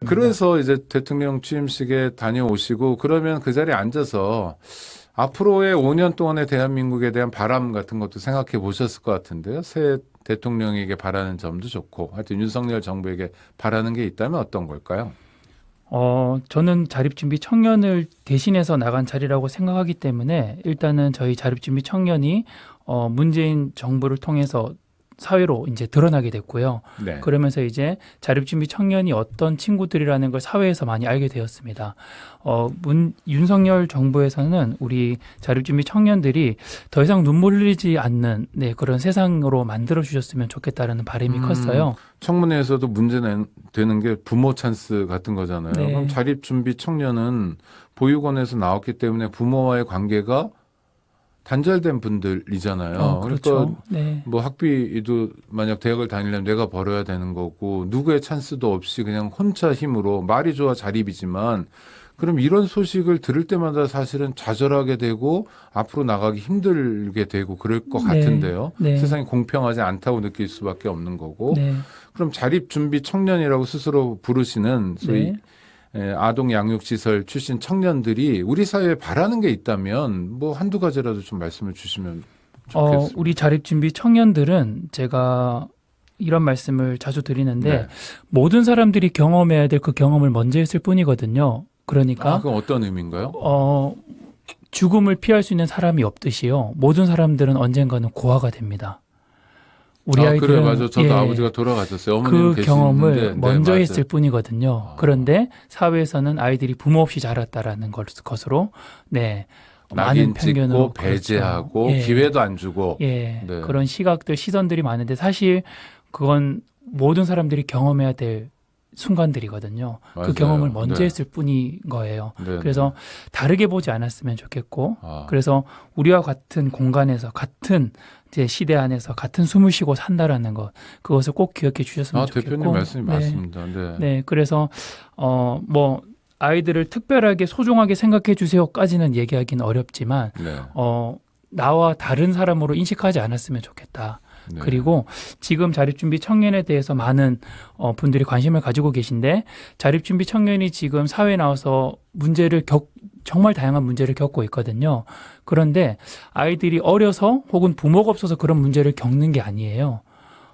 그래서 이제 대통령 취임식에 다녀오시고 그러면 그 자리에 앉아서 앞으로의 5년 동안의 대한민국에 대한 바람 같은 것도 생각해 보셨을 것 같은데요. 새 대통령에게 바라는 점도 좋고 하여튼 윤석열 정부에게 바라는 게 있다면 어떤 걸까요? 저는 자립준비 청년을 대신해서 나간 자리라고 생각하기 때문에 일단은 저희 자립준비 청년이 문재인 정부를 통해서 사회로 이제 드러나게 됐고요. 네. 그러면서 이제 자립준비 청년이 어떤 친구들이라는 걸 사회에서 많이 알게 되었습니다. 윤석열 정부에서는 우리 자립준비 청년들이 더 이상 눈물 흘리지 않는 그런 세상으로 만들어 주셨으면 좋겠다라는 바람이 컸어요. 청문회에서도 문제되는 게 부모 찬스 같은 거잖아요. 네. 그럼 자립준비 청년은 보육원에서 나왔기 때문에 부모와의 관계가 단절된 분들이잖아요. 그렇죠. 그러니까 네. 뭐 학비도 만약 대학을 다니려면 내가 벌어야 되는 거고 누구의 찬스도 없이 그냥 혼자 힘으로 말이 좋아 자립이지만 그럼 이런 소식을 들을 때마다 사실은 좌절하게 되고 앞으로 나가기 힘들게 되고 그럴 것 네. 같은데요. 네. 세상이 공평하지 않다고 느낄 수밖에 없는 거고. 네. 그럼 자립준비 청년이라고 스스로 부르시는 소위 아동 양육시설 출신 청년들이 우리 사회에 바라는 게 있다면 뭐 한두 가지라도 좀 말씀을 주시면 좋겠습니다. 우리 자립준비 청년들은 제가 이런 말씀을 자주 드리는데 네. 모든 사람들이 경험해야 될 그 경험을 먼저 했을 뿐이거든요. 그러니까 그건 어떤 의미인가요? 죽음을 피할 수 있는 사람이 없듯이요. 모든 사람들은 언젠가는 고아가 됩니다. 우리 아이들은 그래 맞아. 저도 아버지가 돌아가셨어요. 어머님 그 경험을 계시는데, 먼저 네, 했을 뿐이거든요. 그런데 사회에서는 아이들이 부모 없이 자랐다라는 것으로 많은 낙인 편견으로 찍고 배제하고 그렇죠. 기회도 안 주고 네. 네. 그런 시각들 시선들이 많은데 사실 그건 모든 사람들이 경험해야 될 순간들이거든요. 맞아요. 그 경험을 먼저 네. 했을 뿐인 거예요. 네, 그래서 다르게 보지 않았으면 좋겠고 아. 그래서 우리와 같은 공간에서 같은 이제 시대 안에서 같은 숨을 쉬고 산다라는 것 그것을 꼭 기억해 주셨으면 좋겠고 대표님 말씀이 네. 맞습니다. 네. 네, 그래서 뭐 아이들을 특별하게 소중하게 생각해 주세요까지는 얘기하기는 어렵지만 네. 나와 다른 사람으로 인식하지 않았으면 좋겠다. 네. 그리고 지금 자립준비 청년에 대해서 많은 분들이 관심을 가지고 계신데 자립준비 청년이 지금 사회에 나와서 정말 다양한 문제를 겪고 있거든요. 그런데 아이들이 어려서 혹은 부모가 없어서 그런 문제를 겪는 게 아니에요.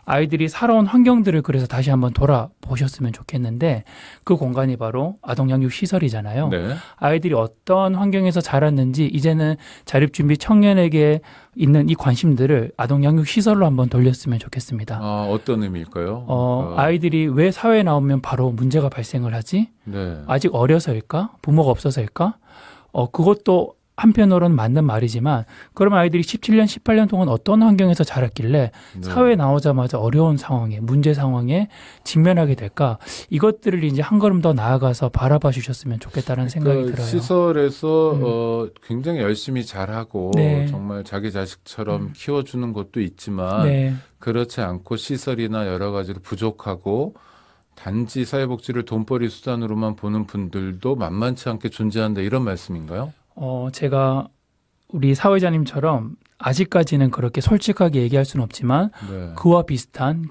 아이들이 살아온 환경들을 그래서 다시 한번 돌아보셨으면 좋겠는데 그 공간이 바로 아동양육시설이잖아요. 네. 아이들이 어떤 환경에서 자랐는지 이제는 자립준비 청년에게 있는 이 관심들을 아동양육시설로 한번 돌렸으면 좋겠습니다. 어떤 의미일까요? 아이들이 왜 사회에 나오면 바로 문제가 발생을 하지? 네. 아직 어려서일까? 부모가 없어서일까? 그것도 한편으로는 맞는 말이지만 그러면 아이들이 17년, 18년 동안 어떤 환경에서 자랐길래 네. 사회에 나오자마자 어려운 상황에, 문제 상황에 직면하게 될까? 이것들을 이제 한 걸음 더 나아가서 바라봐 주셨으면 좋겠다는 생각이 들어요. 시설에서 굉장히 열심히 잘하고 네. 정말 자기 자식처럼 키워주는 것도 있지만 네. 그렇지 않고 시설이나 여러 가지로 부족하고 단지 사회복지를 돈벌이 수단으로만 보는 분들도 만만치 않게 존재한다 이런 말씀인가요? 제가 우리 사회자님처럼 아직까지는 그렇게 솔직하게 얘기할 수는 없지만 네. 그와 비슷한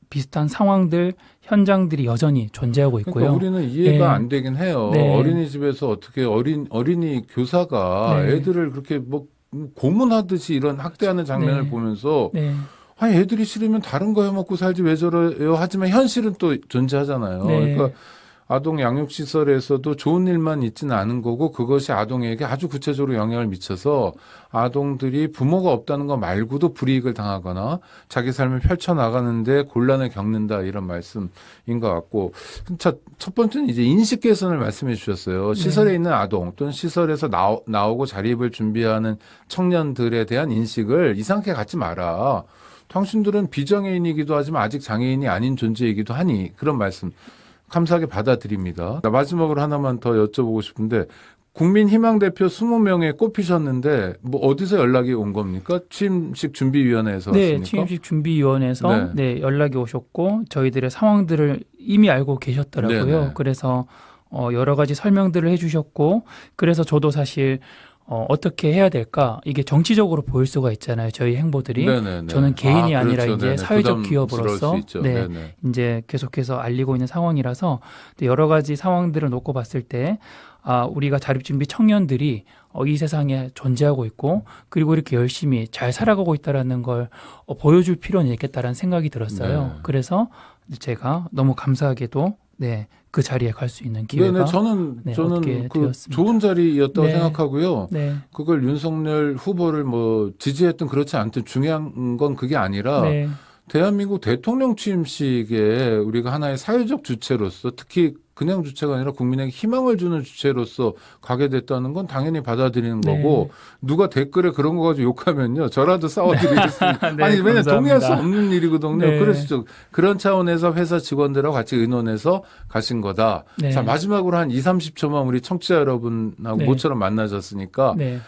비슷한 상황들, 현장들이 여전히 존재하고 있고요. 그러니까 우리는 이해가 네. 안 되긴 해요. 네. 어린이집에서 어떻게 어린이 교사가 네. 애들을 그렇게 뭐 고문하듯이 이런 학대하는 장면을 네. 보면서 네. 아니 애들이 싫으면 다른 거 해먹고 살지 왜 저래요 하지만 현실은 또 존재하잖아요. 네. 그러니까 아동 양육시설에서도 좋은 일만 있지는 않은 거고 그것이 아동에게 아주 구체적으로 영향을 미쳐서 아동들이 부모가 없다는 거 말고도 불이익을 당하거나 자기 삶을 펼쳐나가는데 곤란을 겪는다 이런 말씀인 것 같고 첫 번째는 이제 인식 개선을 말씀해 주셨어요. 시설에 있는 아동 또는 시설에서 나오고 자립을 준비하는 청년들에 대한 인식을 이상하게 갖지 마라. 당신들은 비장애인이기도 하지만 아직 장애인이 아닌 존재이기도 하니 그런 말씀 감사하게 받아들입니다. 마지막으로 하나만 더 여쭤보고 싶은데 국민희망 대표 20명에 꼽히셨는데 뭐 어디서 연락이 온 겁니까? 취임식 준비위원회에서 네, 왔습니까? 취임식 준비위원회에서 연락이 오셨고 저희들의 상황들을 이미 알고 계셨더라고요. 네네. 그래서 여러 가지 설명들을 해주셨고 그래서 저도 사실 어떻게 해야 될까? 이게 정치적으로 보일 수가 있잖아요. 저희 행보들이. 네네네. 저는 개인이 아니라 그렇죠. 이제 네네. 사회적 부담스러울 기업으로서 수 있죠. 네, 네네. 이제 계속해서 알리고 있는 상황이라서 여러 가지 상황들을 놓고 봤을 때 우리가 자립준비 청년들이 이 세상에 존재하고 있고 그리고 이렇게 열심히 잘 살아가고 있다라는 걸 보여줄 필요는 있겠다라는 생각이 들었어요. 네. 그래서 제가 너무 감사하게도 네, 그 자리에 갈 수 있는 기회가 네네. 저는 얻게 그 되었습니다. 좋은 자리였다고 네. 생각하고요. 네, 그걸 윤석열 후보를 뭐 지지했든 그렇지 않든 중요한 건 그게 아니라 네, 대한민국 대통령 취임식에 우리가 하나의 사회적 주체로서 특히 그냥 주체가 아니라 국민에게 희망을 주는 주체로서 가게 됐다는 건 당연히 받아들이는 네. 거고 누가 댓글에 그런 거 가지고 욕하면요 저라도 싸워드리겠습니다. 네, 아니 왜냐 감사합니다. 동의할 수 없는 일이거든요. 네. 그래서 그런 차원에서 회사 직원들하고 같이 의논해서 가신 거다. 네. 자 마지막으로 한 2, 30초만 우리 청취자 여러분하고 네. 모처럼 만나셨으니까 네.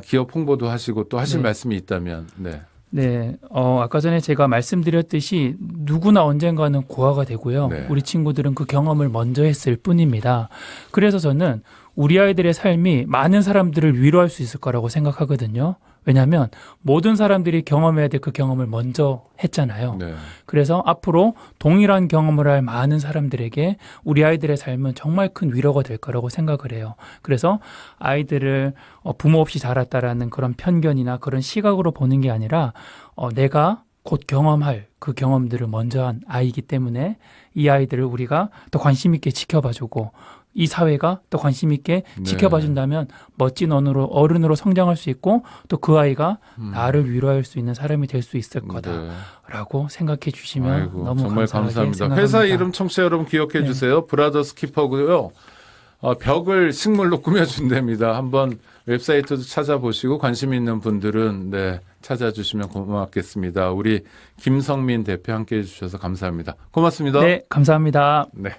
기업 홍보도 하시고 또 하실 네. 말씀이 있다면 네. 네, 아까 전에 제가 말씀드렸듯이 누구나 언젠가는 고아가 되고요. 네. 우리 친구들은 그 경험을 먼저 했을 뿐입니다. 그래서 저는 우리 아이들의 삶이 많은 사람들을 위로할 수 있을 거라고 생각하거든요. 왜냐하면 모든 사람들이 경험해야 될 그 경험을 먼저 했잖아요. 네. 그래서 앞으로 동일한 경험을 할 많은 사람들에게 우리 아이들의 삶은 정말 큰 위로가 될 거라고 생각을 해요. 그래서 아이들을 부모 없이 자랐다라는 그런 편견이나 그런 시각으로 보는 게 아니라 내가 곧 경험할 그 경험들을 먼저 한 아이이기 때문에 이 아이들을 우리가 더 관심 있게 지켜봐주고 이 사회가 또 관심 있게 네. 지켜봐준다면 멋진 어른으로 성장할 수 있고 또 그 아이가 나를 위로할 수 있는 사람이 될 수 있을 네. 거다라고 생각해 주시면 아이고, 너무 정말 감사하게 감사합니다. 생각합니다. 회사 이름 청취자 여러분 기억해 네. 주세요. 브라더스 키퍼고요. 벽을 식물로 꾸며준답니다. 한번 웹사이트도 찾아보시고 관심 있는 분들은 네, 찾아주시면 고맙겠습니다. 우리 김성민 대표 함께해 주셔서 감사합니다. 고맙습니다. 네, 감사합니다. 네.